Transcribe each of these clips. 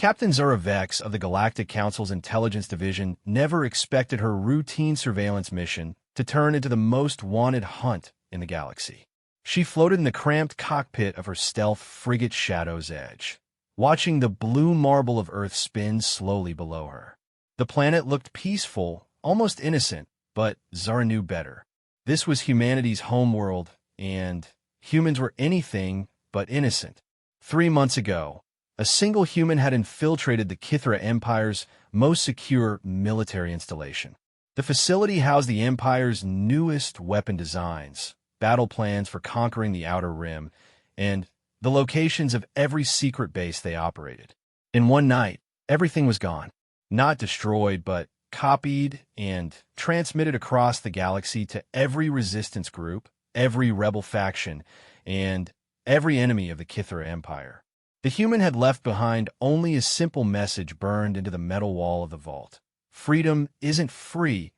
Captain Zara Vex of the Galactic Council's Intelligence Division never expected her routine surveillance mission to turn into the most wanted hunt in the galaxy. She floated in the cramped cockpit of her stealth frigate Shadow's Edge, watching the blue marble of Earth spin slowly below her. The planet looked peaceful, almost innocent, but Zara knew better. This was humanity's homeworld, and humans were anything but innocent. 3 months ago, a single human had infiltrated the Kithra Empire's most secure military installation. The facility housed the Empire's newest weapon designs, battle plans for conquering the Outer Rim, and the locations of every secret base they operated. In one night, everything was gone. Not destroyed, but copied and transmitted across the galaxy to every resistance group, every rebel faction, and every enemy of the Kithra Empire. The human had left behind only a simple message burned into the metal wall of the vault. Freedom isn't free,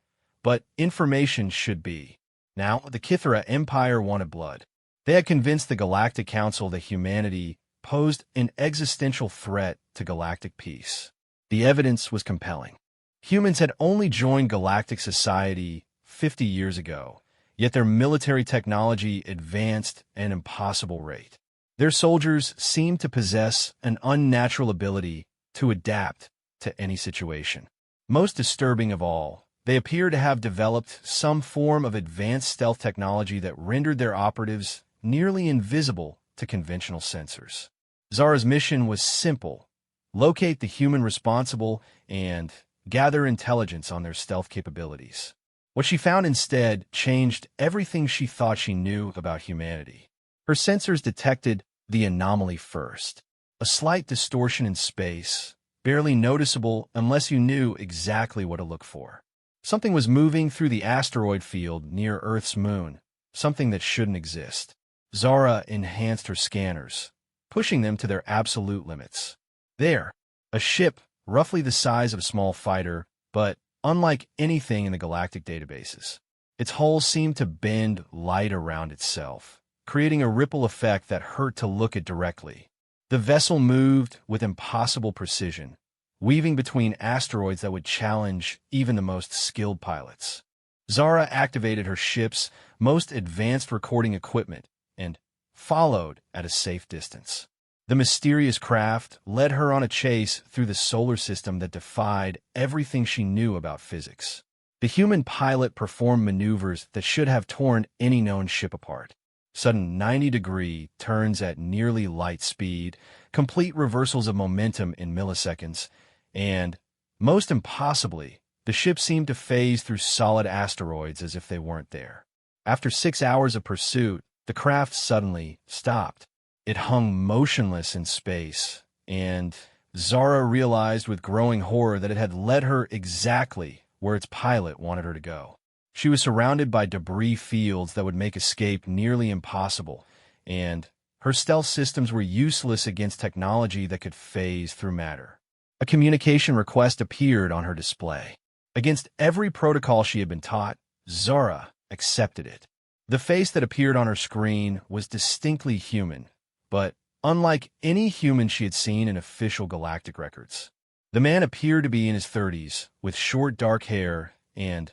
but information should be. Now, the Kithra Empire wanted blood. They had convinced the Galactic Council that humanity posed an existential threat to galactic peace. The evidence was compelling. Humans had only joined galactic society 50 years ago, yet their military technology advanced at an impossible rate. Their soldiers seemed to possess an unnatural ability to adapt to any situation. Most disturbing of all, they appear to have developed some form of advanced stealth technology that rendered their operatives nearly invisible to conventional sensors. Zara's mission was simple: locate the human responsible and gather intelligence on their stealth capabilities. What she found instead changed everything she thought she knew about humanity. Her sensors detected the anomaly first, a slight distortion in space, barely noticeable unless you knew exactly what to look for. Something was moving through the asteroid field near Earth's moon, something that shouldn't exist. Zara enhanced her scanners, pushing them to their absolute limits. There, a ship roughly the size of a small fighter, but unlike anything in the galactic databases. Its hull seemed to bend light around itself, creating a ripple effect that hurt to look at directly. The vessel moved with impossible precision, weaving between asteroids that would challenge even the most skilled pilots. Zara activated her ship's most advanced recording equipment and followed at a safe distance. The mysterious craft led her on a chase through the solar system that defied everything she knew about physics. The human pilot performed maneuvers that should have torn any known ship apart. Sudden 90-degree turns at nearly light speed, complete reversals of momentum in milliseconds, and, most impossibly, the ship seemed to phase through solid asteroids as if they weren't there. After 6 hours of pursuit, the craft suddenly stopped. It hung motionless in space, and Zara realized with growing horror that it had led her exactly where its pilot wanted her to go. She was surrounded by debris fields that would make escape nearly impossible, and her stealth systems were useless against technology that could phase through matter. A communication request appeared on her display. Against every protocol she had been taught, Zara accepted it. The face that appeared on her screen was distinctly human, but unlike any human she had seen in official galactic records. The man appeared to be in his 30s, with short dark hair and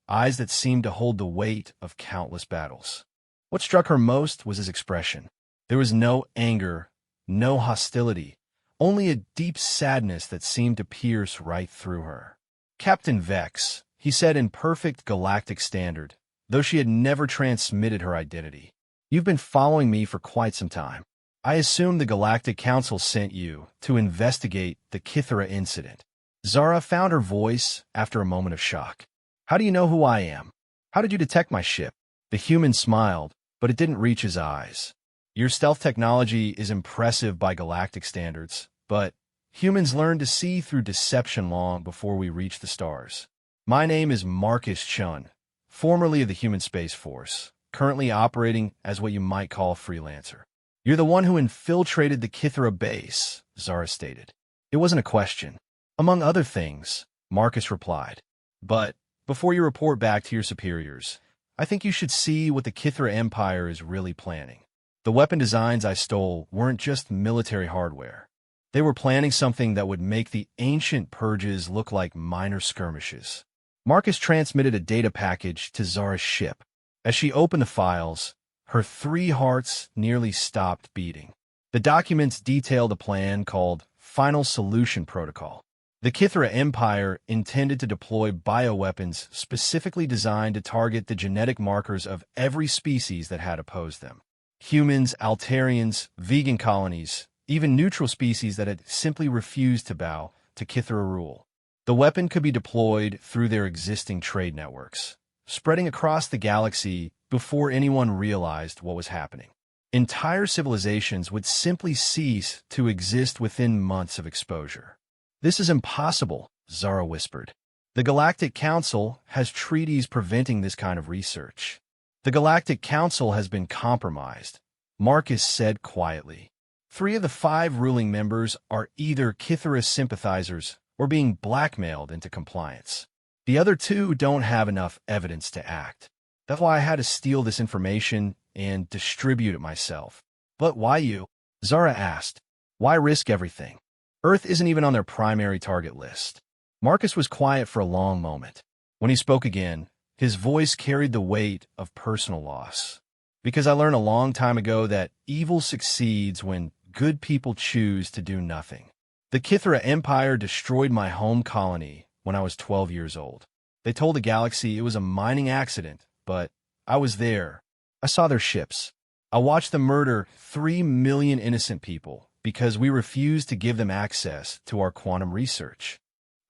eyes that seemed to hold the weight of countless battles. What struck her most was his expression. There was no anger, no hostility, only a deep sadness that seemed to pierce right through her. "Captain Vex," he said in perfect galactic standard, though she had never transmitted her identity. "You've been following me for quite some time. I assume the Galactic Council sent you to investigate the Kithra incident." Zara found her voice after a moment of shock. "How do you know who I am? How did you detect my ship?" The human smiled, but it didn't reach his eyes. "Your stealth technology is impressive by galactic standards, but humans learn to see through deception long before we reach the stars. My name is Marcus Chun, formerly of the Human Space Force, currently operating as what you might call a freelancer." "You're the one who infiltrated the Kithra base," Zara stated. It wasn't a question. "Among other things," Marcus replied. "But before you report back to your superiors, I think you should see what the Kithra Empire is really planning. The weapon designs I stole weren't just military hardware. They were planning something that would make the ancient purges look like minor skirmishes. Marcus transmitted a data package to Zara's ship. As she opened the files, her 3 hearts nearly stopped beating. The documents detailed a plan called Final Solution Protocol. The Kithra Empire intended to deploy bioweapons specifically designed to target the genetic markers of every species that had opposed them. Humans, Altarians, vegan colonies, even neutral species that had simply refused to bow to Kithra rule. The weapon could be deployed through their existing trade networks, spreading across the galaxy before anyone realized what was happening. Entire civilizations would simply cease to exist within months of exposure. "This is impossible," Zara whispered. "The Galactic Council has treaties preventing this kind of research." "The Galactic Council has been compromised," Marcus said quietly. 3 of the 5 ruling members are either Kithra sympathizers or being blackmailed into compliance. The other 2 don't have enough evidence to act. That's why I had to steal this information and distribute it myself. "But why you?" Zara asked. "Why risk everything? Earth isn't even on their primary target list." Marcus was quiet for a long moment. When he spoke again, his voice carried the weight of personal loss. "Because I learned a long time ago that evil succeeds when good people choose to do nothing. The Kithra Empire destroyed my home colony when I was 12 years old. They told the galaxy it was a mining accident, but I was there. I saw their ships. I watched them murder 3 million innocent people because we refused to give them access to our quantum research.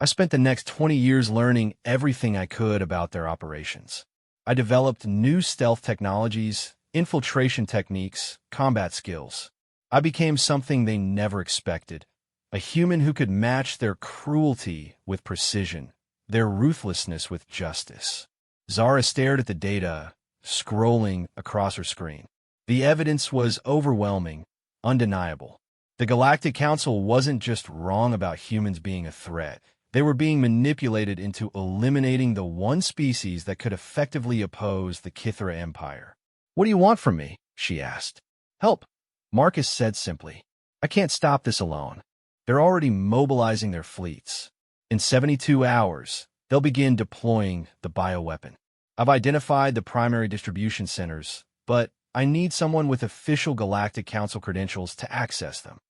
I spent the next 20 years learning everything I could about their operations. I developed new stealth technologies, infiltration techniques, combat skills. I became something they never expected, a human who could match their cruelty with precision, their ruthlessness with justice." Zara stared at the data, scrolling across her screen. The evidence was overwhelming, undeniable. The Galactic Council wasn't just wrong about humans being a threat. They were being manipulated into eliminating the one species that could effectively oppose the Kithra Empire. "What do you want from me?" she asked. "Help," Marcus said simply. "I can't stop this alone. They're already mobilizing their fleets. In 72 hours, they'll begin deploying the bioweapon. I've identified the primary distribution centers, but I need someone with official Galactic Council credentials to access them."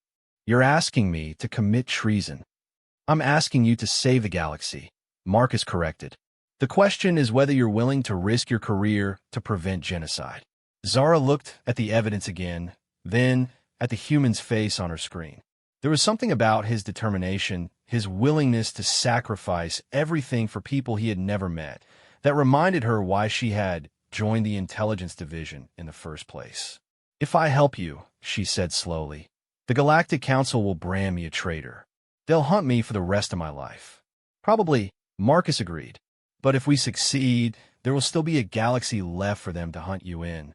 "You're asking me to commit treason." "I'm asking you to save the galaxy," Marcus corrected. "The question is whether you're willing to risk your career to prevent genocide." Zara looked at the evidence again, then at the human's face on her screen. There was something about his determination, his willingness to sacrifice everything for people he had never met, that reminded her why she had joined the intelligence division in the first place. "If I help you," she said slowly, "the Galactic Council will brand me a traitor. They'll hunt me for the rest of my life." "Probably," Marcus agreed. "But if we succeed, there will still be a galaxy left for them to hunt you in."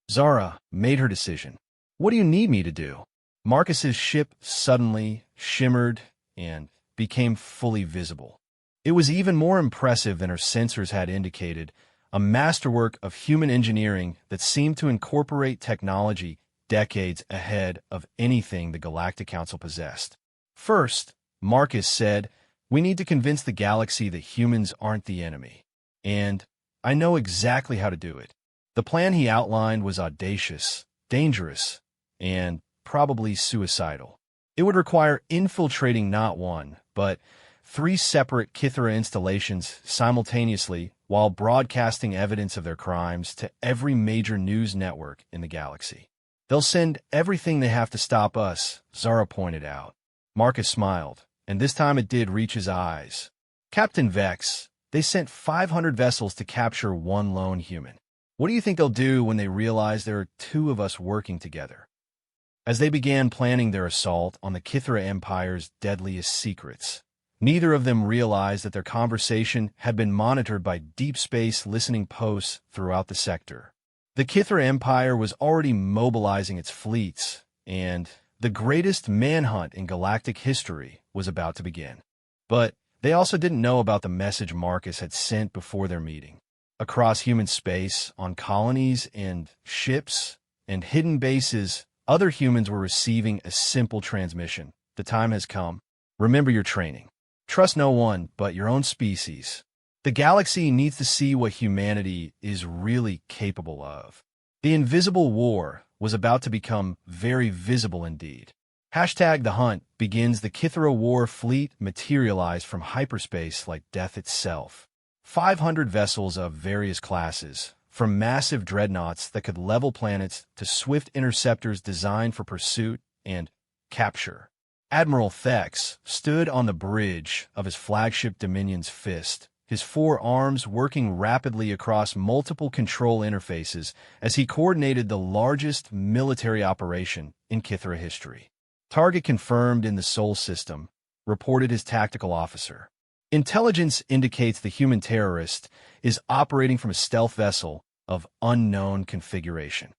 Zara made her decision. "What do you need me to do?" Marcus's ship suddenly shimmered and became fully visible. It was even more impressive than her sensors had indicated, a masterwork of human engineering that seemed to incorporate technology decades ahead of anything the Galactic Council possessed. "First," Marcus said, "we need to convince the galaxy that humans aren't the enemy. And I know exactly how to do it." The plan he outlined was audacious, dangerous, and probably suicidal. It would require infiltrating not 1, but 3 separate Kithra installations simultaneously while broadcasting evidence of their crimes to every major news network in the galaxy. "They'll send everything they have to stop us," Zara pointed out. Marcus smiled, and this time it did reach his eyes. "Captain Vex, they sent 500 vessels to capture 1 lone human. What do you think they'll do when they realize there are 2 of us working together?" As they began planning their assault on the Kithra Empire's deadliest secrets, neither of them realized that their conversation had been monitored by deep space listening posts throughout the sector. The Kithra Empire was already mobilizing its fleets, and the greatest manhunt in galactic history was about to begin. But they also didn't know about the message Marcus had sent before their meeting. Across human space, on colonies and ships and hidden bases, other humans were receiving a simple transmission. The time has come. Remember your training. Trust no one but your own species. The galaxy needs to see what humanity is really capable of. The invisible war was about to become very visible indeed. Hashtag The Hunt begins. The Kithra war fleet materialized from hyperspace like death itself. 500 vessels of various classes, from massive dreadnoughts that could level planets to swift interceptors designed for pursuit and capture. Admiral Thex stood on the bridge of his flagship Dominion's Fist, his four arms working rapidly across multiple control interfaces as he coordinated the largest military operation in Kithra history. Target confirmed in the Sol system, reported his tactical officer. Intelligence indicates the human terrorist is operating from a stealth vessel of unknown configuration.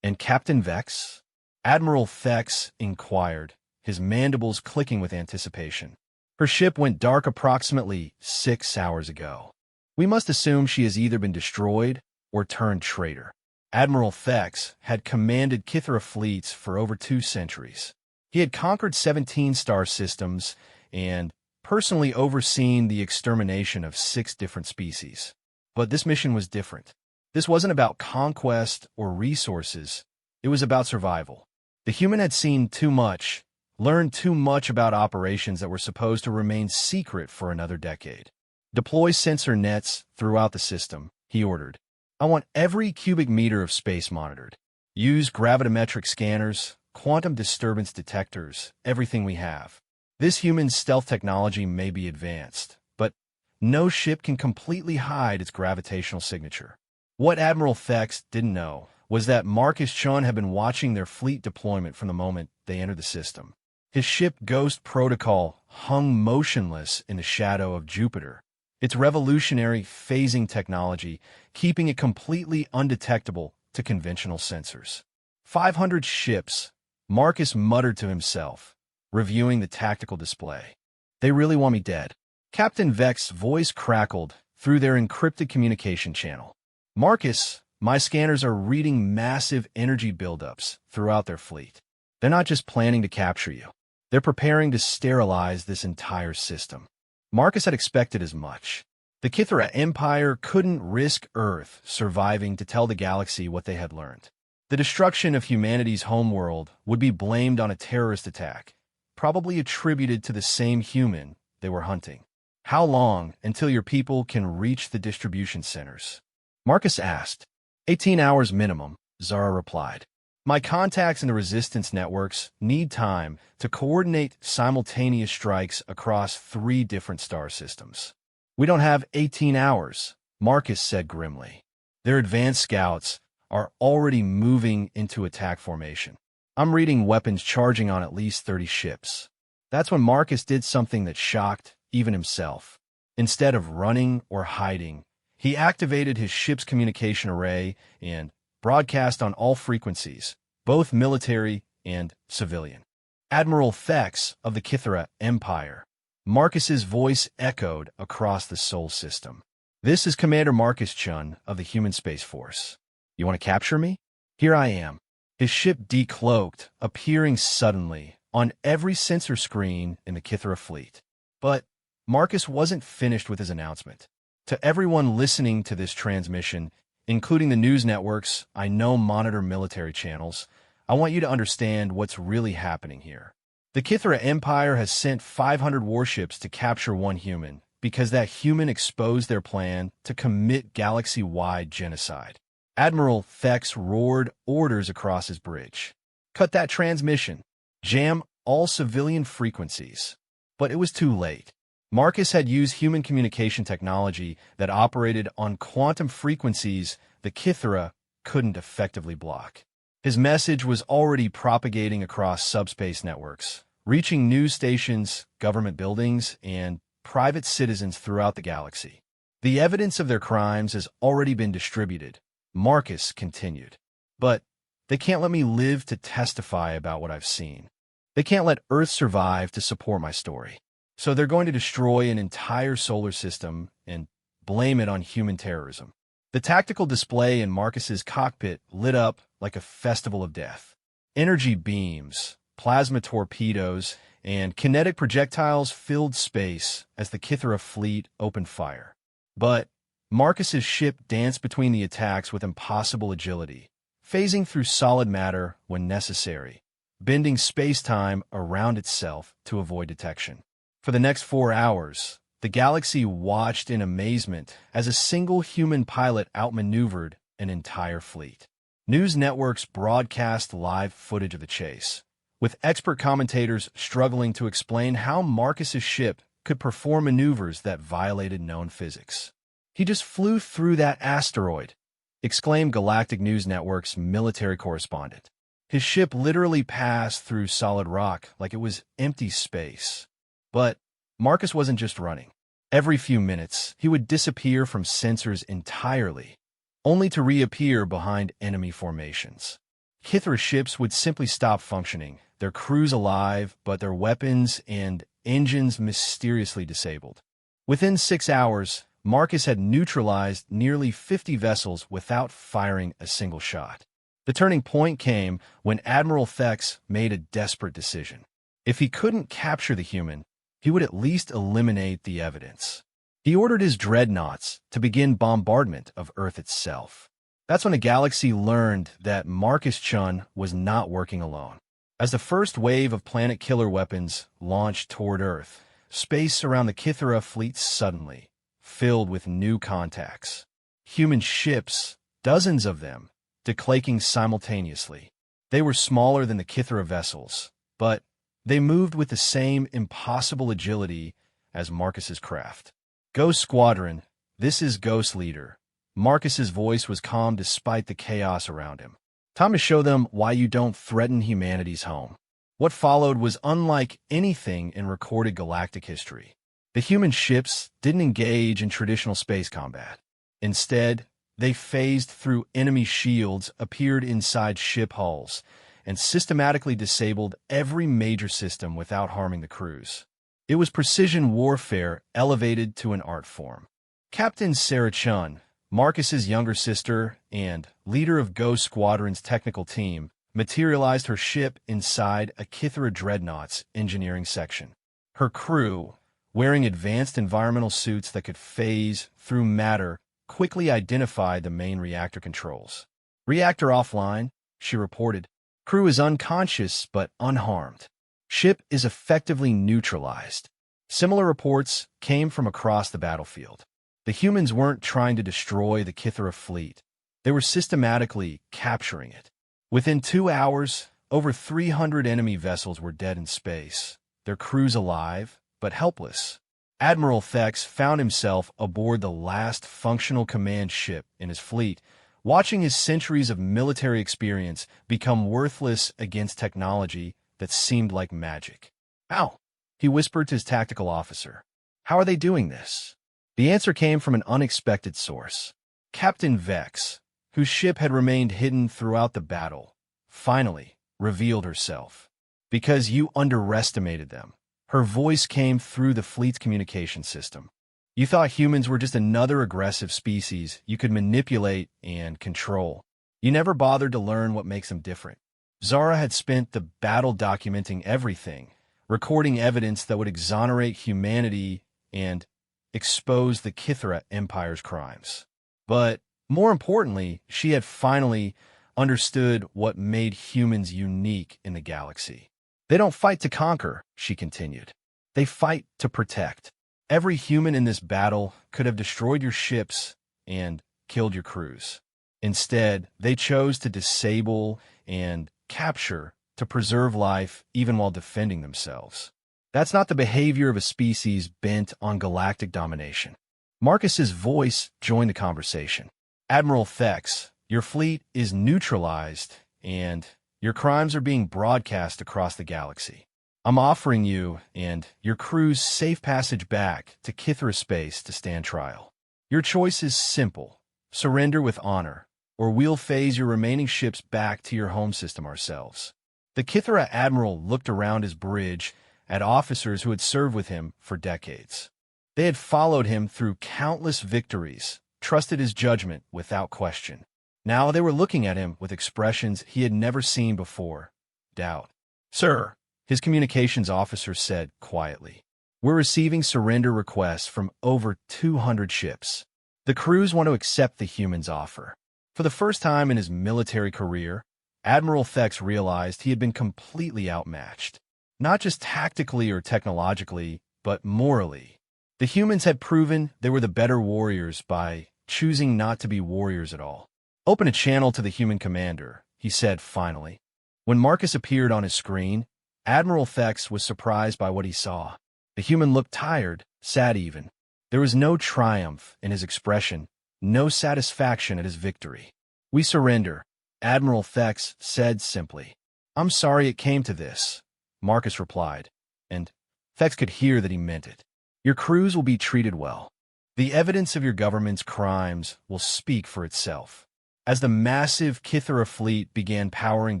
And Captain Vex? Admiral Thex inquired, his mandibles clicking with anticipation. Her ship went dark approximately 6 hours ago. We must assume she has either been destroyed or turned traitor. Admiral Thex had commanded Kithra fleets for over 2 centuries. He had conquered 17 star systems and personally overseen the extermination of 6 different species. But this mission was different. This wasn't about conquest or resources. It was about survival. The human had seen too much, learned too much about operations that were supposed to remain secret for another decade. Deploy sensor nets throughout the system, he ordered. I want every cubic meter of space monitored. Use gravimetric scanners, quantum disturbance detectors, everything we have. This human stealth technology may be advanced, but no ship can completely hide its gravitational signature. What Admiral Thex didn't know was that Marcus Chun had been watching their fleet deployment from the moment they entered the system. His ship Ghost Protocol hung motionless in the shadow of Jupiter, its revolutionary phasing technology keeping it completely undetectable to conventional sensors. 500 ships, Marcus muttered to himself, reviewing the tactical display. They really want me dead. Captain Vex's voice crackled through their encrypted communication channel. Marcus, my scanners are reading massive energy buildups throughout their fleet. They're not just planning to capture you. They're preparing to sterilize this entire system. Marcus had expected as much. The Kithra Empire couldn't risk Earth surviving to tell the galaxy what they had learned. The destruction of humanity's homeworld would be blamed on a terrorist attack, probably attributed to the same human they were hunting. How long until your people can reach the distribution centers? Marcus asked. 18 hours minimum, Zara replied. My contacts in the resistance networks need time to coordinate simultaneous strikes across 3 different star systems. We don't have 18 hours, Marcus said grimly. Their advanced scouts are already moving into attack formation. I'm reading weapons charging on at least 30 ships. That's when Marcus did something that shocked even himself. Instead of running or hiding, he activated his ship's communication array and broadcast on all frequencies, both military and civilian. Admiral Thex of the Kithra Empire. Marcus's voice echoed across the Sol system. This is Commander Marcus Chun of the Human Space Force. You want to capture me? Here I am. His ship decloaked, appearing suddenly on every sensor screen in the Kithra fleet. But Marcus wasn't finished with his announcement. To everyone listening to this transmission, including the news networks I know monitor military channels, I want you to understand what's really happening here. The Kithra Empire has sent 500 warships to capture one human because that human exposed their plan to commit galaxy-wide genocide. Admiral Thex roared orders across his bridge. Cut that transmission. Jam all civilian frequencies. But it was too late. Marcus had used human communication technology that operated on quantum frequencies the Kithra couldn't effectively block. His message was already propagating across subspace networks, reaching news stations, government buildings, and private citizens throughout the galaxy. The evidence of their crimes has already been distributed, Marcus continued. But they can't let me live to testify about what I've seen. They can't let Earth survive to support my story. So they're going to destroy an entire solar system and blame it on human terrorism. The tactical display in Marcus's cockpit lit up like a festival of death. Energy beams, plasma torpedoes, and kinetic projectiles filled space as the Kithara fleet opened fire. But Marcus's ship danced between the attacks with impossible agility, phasing through solid matter when necessary, bending space-time around itself to avoid detection. For the next 4 hours, the galaxy watched in amazement as a single human pilot outmaneuvered an entire fleet. News networks broadcast live footage of the chase, with expert commentators struggling to explain how Marcus's ship could perform maneuvers that violated known physics. "He just flew through that asteroid," exclaimed Galactic News Network's military correspondent. "His ship literally passed through solid rock like it was empty space." But Marcus wasn't just running. Every few minutes, he would disappear from sensors entirely, only to reappear behind enemy formations. Kithara ships would simply stop functioning, their crews alive, but their weapons and engines mysteriously disabled. Within 6 hours, Marcus had neutralized nearly 50 vessels without firing a single shot. The turning point came when Admiral Thex made a desperate decision. If he couldn't capture the human, he would at least eliminate the evidence. He ordered his dreadnoughts to begin bombardment of Earth itself. That's when the galaxy learned that Marcus Chun was not working alone. As the first wave of planet-killer weapons launched toward Earth, space around the Kithara fleet suddenly filled with new contacts. Human ships, dozens of them, declaking simultaneously. They were smaller than the Kithara vessels, but they moved with the same impossible agility as Marcus's craft. "Ghost Squadron, this is Ghost Leader." Marcus's voice was calm despite the chaos around him. "Time to show them why you don't threaten humanity's home." What followed was unlike anything in recorded galactic history. The human ships didn't engage in traditional space combat. Instead, they phased through enemy shields, appeared inside ship hulls, and systematically disabled every major system without harming the crews. It was precision warfare elevated to an art form. Captain Sarah Chun, Marcus's younger sister and leader of Ghost Squadron's technical team, materialized her ship inside a Kithara dreadnought's engineering section. Her crew, wearing advanced environmental suits that could phase through matter, quickly identified the main reactor controls. "Reactor offline," she reported. "Crew is unconscious but unharmed. Ship is effectively neutralized." Similar reports came from across the battlefield. The humans weren't trying to destroy the Kithara fleet. They were systematically capturing it. Within 2 hours, over 300 enemy vessels were dead in space, their crews alive but helpless. Admiral Thex found himself aboard the last functional command ship in his fleet, watching his centuries of military experience become worthless against technology that seemed like magic. "How?" he whispered to his tactical officer. "How are they doing this?" The answer came from an unexpected source. Captain Vex, whose ship had remained hidden throughout the battle, finally revealed herself. "Because you underestimated them." Her voice came through the fleet's communication system. "You thought humans were just another aggressive species you could manipulate and control. You never bothered to learn what makes them different." Zara had spent the battle documenting everything, recording evidence that would exonerate humanity and expose the Kithara Empire's crimes. But more importantly, she had finally understood what made humans unique in the galaxy. "They don't fight to conquer," she continued. "They fight to protect. Every human in this battle could have destroyed your ships and killed your crews. Instead, they chose to disable and capture to preserve life even while defending themselves. That's not the behavior of a species bent on galactic domination." Marcus's voice joined the conversation. "Admiral Thex, your fleet is neutralized, and your crimes are being broadcast across the galaxy. I'm offering you and your crew's safe passage back to Kithara space to stand trial. Your choice is simple: surrender with honor, or we'll phase your remaining ships back to your home system ourselves." The Kithara admiral looked around his bridge at officers who had served with him for decades. They had followed him through countless victories, trusted his judgment without question. Now they were looking at him with expressions he had never seen before: doubt, Sir, his communications officer said quietly. We're receiving surrender requests from over 200 ships. The crews want to accept the humans' offer. For the first time in his military career, Admiral Thex realized he had been completely outmatched. Not just tactically or technologically, but morally. The humans had proven they were the better warriors by choosing not to be warriors at all. Open a channel to the human commander, he said finally. When Marcus appeared on his screen, Admiral Thex was surprised by what he saw. The human looked tired, sad even. There was no triumph in his expression, no satisfaction at his victory. We surrender, Admiral Thex said simply. I'm sorry it came to this, Marcus replied, and Thex could hear that he meant it. Your crews will be treated well. The evidence of your government's crimes will speak for itself. As the massive Kythera fleet began powering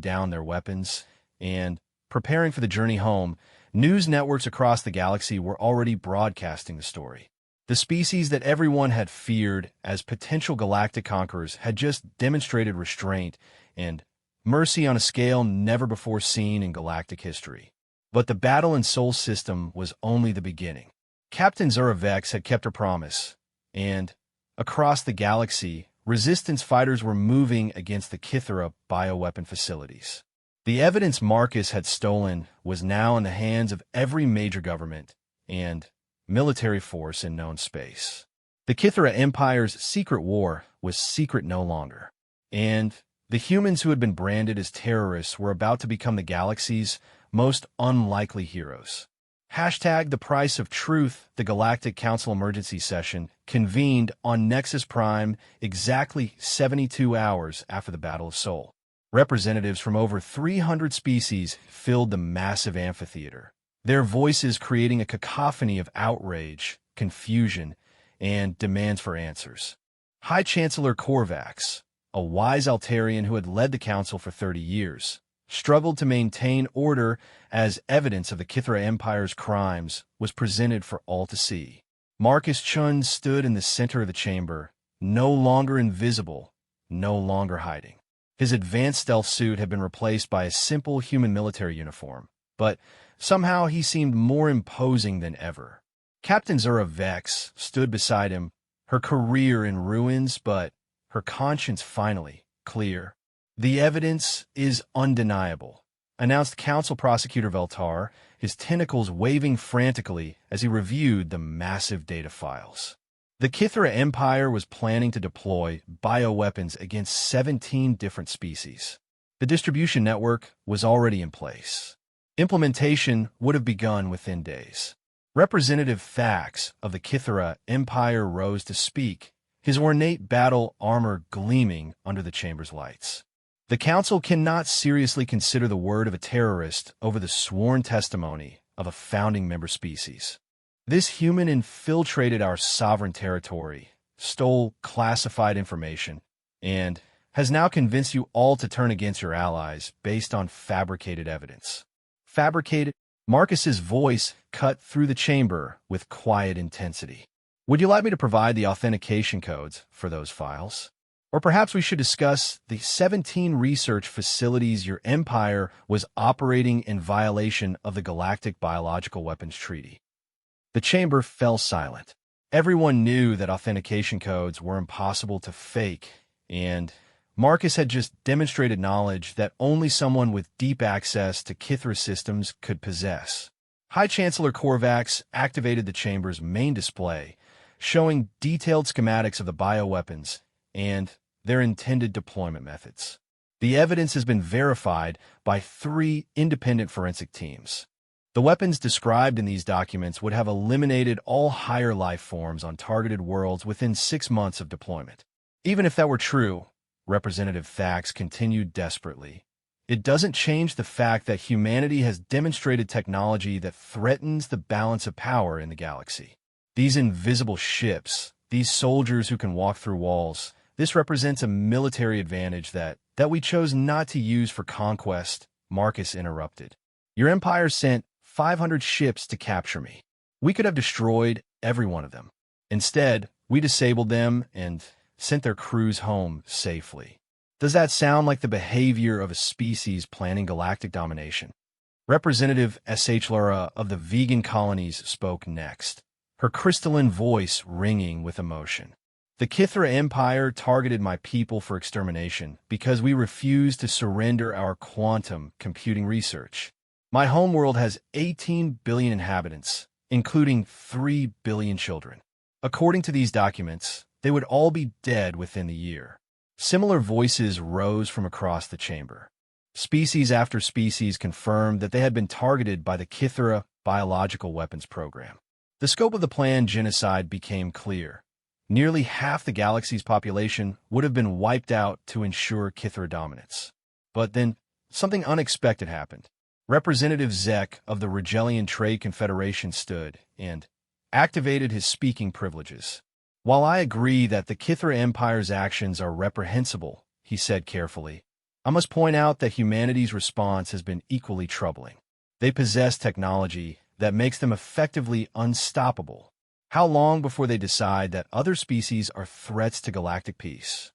down their weapons and preparing for the journey home, news networks across the galaxy were already broadcasting the story. The species that everyone had feared as potential galactic conquerors had just demonstrated restraint and mercy on a scale never before seen in galactic history. But the battle in Sol System was only the beginning. Captain Zura Vex had kept her promise, and across the galaxy, Resistance fighters were moving against the Kythera bioweapon facilities. The evidence Marcus had stolen was now in the hands of every major government and military force in known space. The Kythera Empire's secret war was secret no longer, and the humans who had been branded as terrorists were about to become the galaxy's most unlikely heroes. The Price of Truth, the Galactic Council Emergency Session, convened on Nexus Prime exactly 72 hours after the Battle of Sol. Representatives from over 300 species filled the massive amphitheater, their voices creating a cacophony of outrage, confusion, and demands for answers. High Chancellor Korvax, a wise Altarian who had led the Council for 30 years, struggled to maintain order as evidence of the Kythera Empire's crimes was presented for all to see. Marcus Chun stood in the center of the chamber, no longer invisible, no longer hiding. His advanced stealth suit had been replaced by a simple human military uniform, but somehow he seemed more imposing than ever. Captain Zura Vex stood beside him, her career in ruins, but her conscience finally clear. The evidence is undeniable, announced Council Prosecutor Veltar, his tentacles waving frantically as he reviewed the massive data files. The Kythera Empire was planning to deploy bioweapons against 17 different species. The distribution network was already in place. Implementation would have begun within days. Representative Thax of the Kythera Empire rose to speak, his ornate battle armor gleaming under the chamber's lights. The Council cannot seriously consider the word of a terrorist over the sworn testimony of a founding member species. This human infiltrated our sovereign territory, stole classified information, and has now convinced you all to turn against your allies based on fabricated evidence. Fabricated? Marcus's voice cut through the chamber with quiet intensity. Would you like me to provide the authentication codes for those files? Or perhaps we should discuss the 17 research facilities your empire was operating in violation of the Galactic Biological Weapons Treaty. The chamber fell silent. Everyone knew that authentication codes were impossible to fake, and Marcus had just demonstrated knowledge that only someone with deep access to Kythera systems could possess. High Chancellor Korvax activated the chamber's main display, showing detailed schematics of the bioweapons and their intended deployment methods. The evidence has been verified by 3 independent forensic teams. The weapons described in these documents would have eliminated all higher life forms on targeted worlds within 6 months of deployment. Even if that were true, Representative Thax continued desperately, it doesn't change the fact that humanity has demonstrated technology that threatens the balance of power in the galaxy. These invisible ships, these soldiers who can walk through walls, this represents a military advantage that we chose not to use for conquest, Marcus interrupted. Your empire sent 500 ships to capture me. We could have destroyed every one of them. Instead, we disabled them and sent their crews home safely. Does that sound like the behavior of a species planning galactic domination? Representative S.H. Lara of the vegan colonies spoke next, her crystalline voice ringing with emotion. The Kithra Empire targeted my people for extermination because we refused to surrender our quantum computing research. My homeworld has 18 billion inhabitants, including 3 billion children. According to these documents, they would all be dead within the year. Similar voices rose from across the chamber. Species after species confirmed that they had been targeted by the Kithra biological weapons program. The scope of the planned genocide became clear. Nearly half the galaxy's population would have been wiped out to ensure Kithra dominance. But then, something unexpected happened. Representative Zek of the Rigelian Trade Confederation stood and activated his speaking privileges. While I agree that the Kithra Empire's actions are reprehensible, he said carefully, I must point out that humanity's response has been equally troubling. They possess technology that makes them effectively unstoppable. How long before they decide that other species are threats to galactic peace?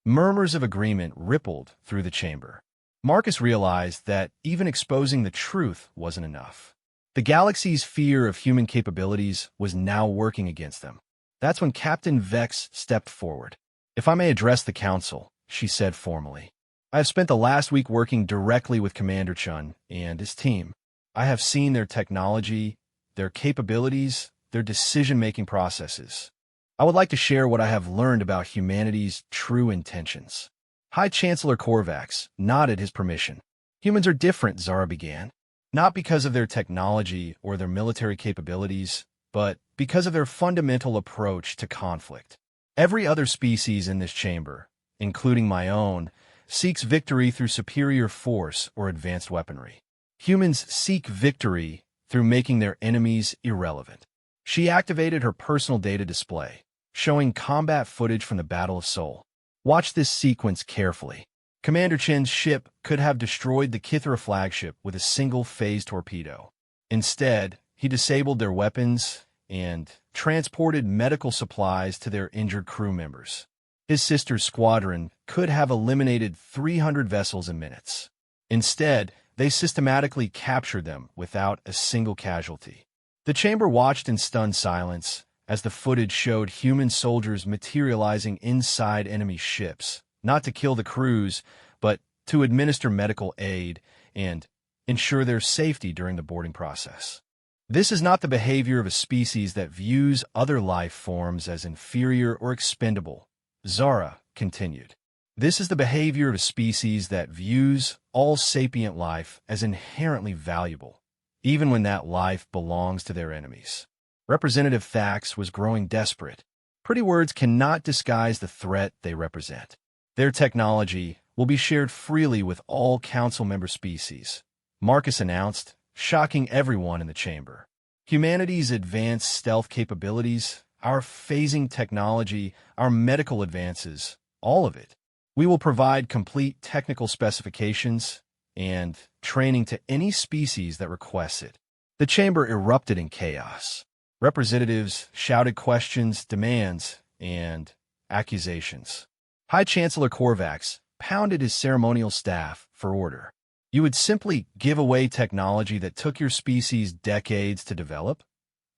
Murmurs of agreement rippled through the chamber. Marcus realized that even exposing the truth wasn't enough. The galaxy's fear of human capabilities was now working against them. That's when Captain Vex stepped forward. If I may address the council, she said formally. I have spent the last week working directly with Commander Chun and his team. I have seen their technology, their capabilities, their decision-making processes. I would like to share what I have learned about humanity's true intentions. High Chancellor Korvax nodded his permission. Humans are different, Zara began. Not because of their technology or their military capabilities, but because of their fundamental approach to conflict. Every other species in this chamber, including my own, seeks victory through superior force or advanced weaponry. Humans seek victory through making their enemies irrelevant. She activated her personal data display, showing combat footage from the Battle of Seoul. Watch this sequence carefully. Commander Chen's ship could have destroyed the Kithra flagship with a single phase torpedo. Instead, he disabled their weapons and transported medical supplies to their injured crew members. His sister's squadron could have eliminated 300 vessels in minutes. Instead, they systematically captured them without a single casualty. The chamber watched in stunned silence as the footage showed human soldiers materializing inside enemy ships, not to kill the crews, but to administer medical aid and ensure their safety during the boarding process. This is not the behavior of a species that views other life forms as inferior or expendable, Zara continued. This is the behavior of a species that views all sapient life as inherently valuable, even when that life belongs to their enemies. Representative Thax was growing desperate. Pretty words cannot disguise the threat they represent. Their technology will be shared freely with all council member species, Marcus announced, shocking everyone in the chamber. Humanity's advanced stealth capabilities, our phasing technology, our medical advances, all of it. We will provide complete technical specifications and training to any species that requests it. The chamber erupted in chaos. Representatives shouted questions, demands, and accusations. High Chancellor Korvax pounded his ceremonial staff for order. You would simply give away technology that took your species decades to develop?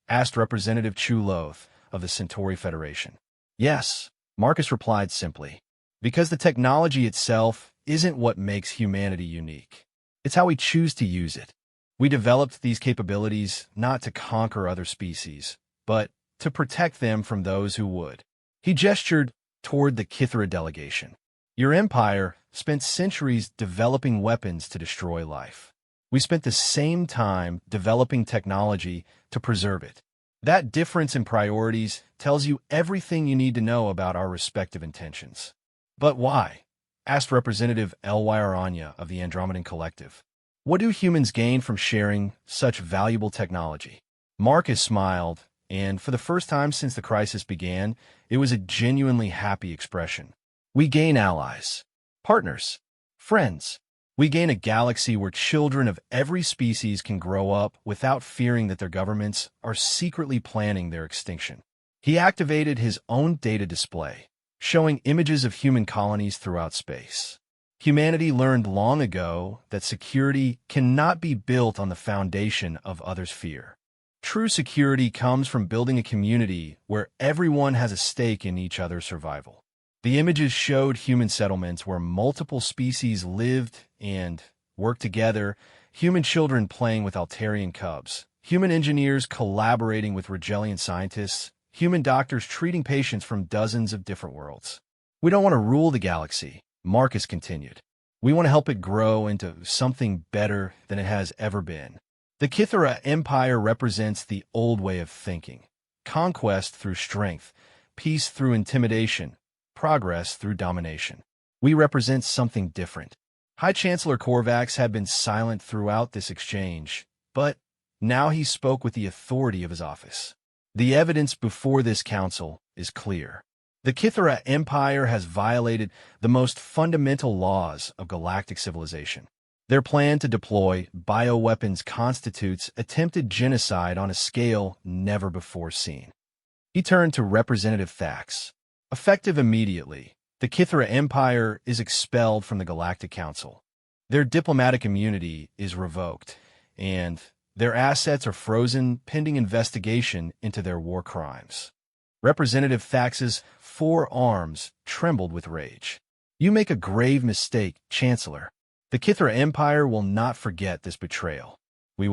Asked Representative Chuloth of the Centauri Federation. Yes, Marcus replied simply. Because the technology itself isn't what makes humanity unique. It's how we choose to use it. We developed these capabilities not to conquer other species, but to protect them from those who would. He gestured toward the Kithra delegation. Your empire spent centuries developing weapons to destroy life. We spent the same time developing technology to preserve it. That difference in priorities tells you everything you need to know about our respective intentions. But why? Asked Representative Elwire Anya of the Andromedan Collective. What do humans gain from sharing such valuable technology? Marcus smiled, and for the first time since the crisis began, it was a genuinely happy expression. We gain allies, partners, friends. We gain a galaxy where children of every species can grow up without fearing that their governments are secretly planning their extinction. He activated his own data display, showing images of human colonies throughout space. Humanity learned long ago that security cannot be built on the foundation of others' fear. True security comes from building a community where everyone has a stake in each other's survival. The images showed human settlements where multiple species lived and worked together, human children playing with Altarian cubs, human engineers collaborating with Regelian scientists, human doctors treating patients from dozens of different worlds. We don't want to rule the galaxy, Marcus continued. We want to help it grow into something better than it has ever been. The Kithara Empire represents the old way of thinking. Conquest through strength, peace through intimidation, progress through domination. We represent something different. High Chancellor Korvax had been silent throughout this exchange, but now he spoke with the authority of his office. The evidence before this council is clear. The Kithara Empire has violated the most fundamental laws of galactic civilization. Their plan to deploy bioweapons constitutes attempted genocide on a scale never before seen. He turned to Representative Thax. Effective immediately, the Kithara Empire is expelled from the Galactic Council. Their diplomatic immunity is revoked, and their assets are frozen pending investigation into their war crimes. Representative Thax's forearms trembled with rage. You make a grave mistake, Chancellor. The Kithara Empire will not forget this betrayal. You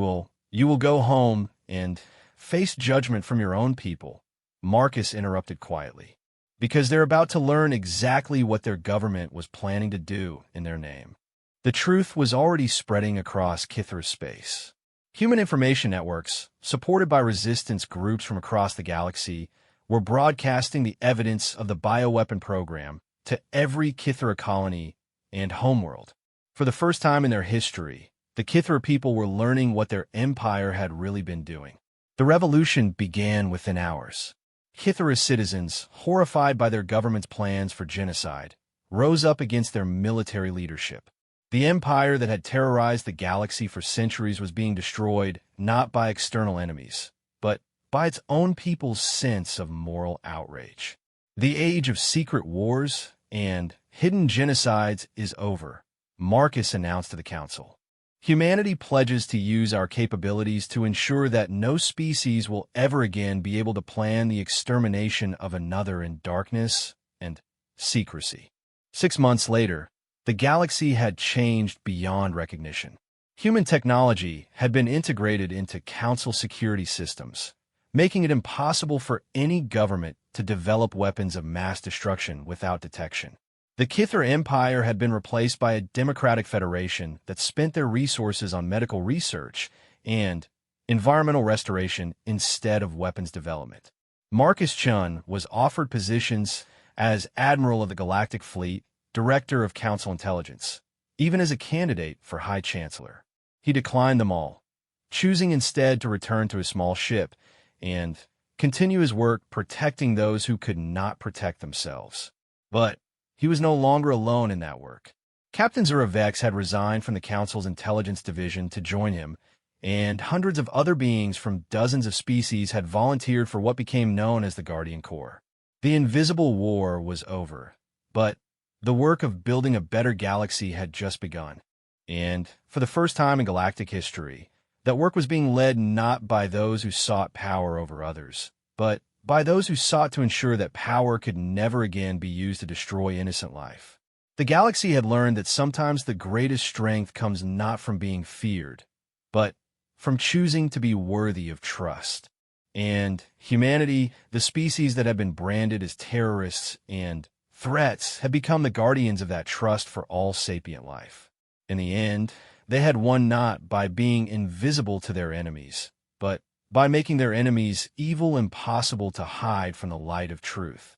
will go home and face judgment from your own people, Marcus interrupted quietly, because they're about to learn exactly what their government was planning to do in their name. The truth was already spreading across Kithara space. Human information networks, supported by resistance groups from across the galaxy, were broadcasting the evidence of the bioweapon program to every Kithara colony and homeworld. For the first time in their history, the Kithara people were learning what their empire had really been doing. The revolution began within hours. Kithara citizens, horrified by their government's plans for genocide, rose up against their military leadership. The empire that had terrorized the galaxy for centuries was being destroyed not by external enemies, but by its own people's sense of moral outrage. The age of secret wars and hidden genocides is over, Marcus announced to the council. Humanity pledges to use our capabilities to ensure that no species will ever again be able to plan the extermination of another in darkness and secrecy. 6 months later, the galaxy had changed beyond recognition. Human technology had been integrated into council security systems, making it impossible for any government to develop weapons of mass destruction without detection. The Kithara Empire had been replaced by a democratic federation that spent their resources on medical research and environmental restoration instead of weapons development. Marcus Chun was offered positions as Admiral of the Galactic Fleet, Director of Council Intelligence, even as a candidate for High Chancellor. He declined them all, choosing instead to return to his small ship and continue his work protecting those who could not protect themselves. But he was no longer alone in that work. Captain Zuravex had resigned from the Council's intelligence division to join him, and hundreds of other beings from dozens of species had volunteered for what became known as the Guardian Corps. The Invisible War was over, but the work of building a better galaxy had just begun. And, for the first time in galactic history, that work was being led not by those who sought power over others, but by those who sought to ensure that power could never again be used to destroy innocent life. The galaxy had learned that sometimes the greatest strength comes not from being feared, but from choosing to be worthy of trust. And humanity, the species that had been branded as terrorists and threats, had become the guardians of that trust for all sapient life. In the end, they had won not by being invisible to their enemies, but by making their enemies evil impossible to hide from the light of truth.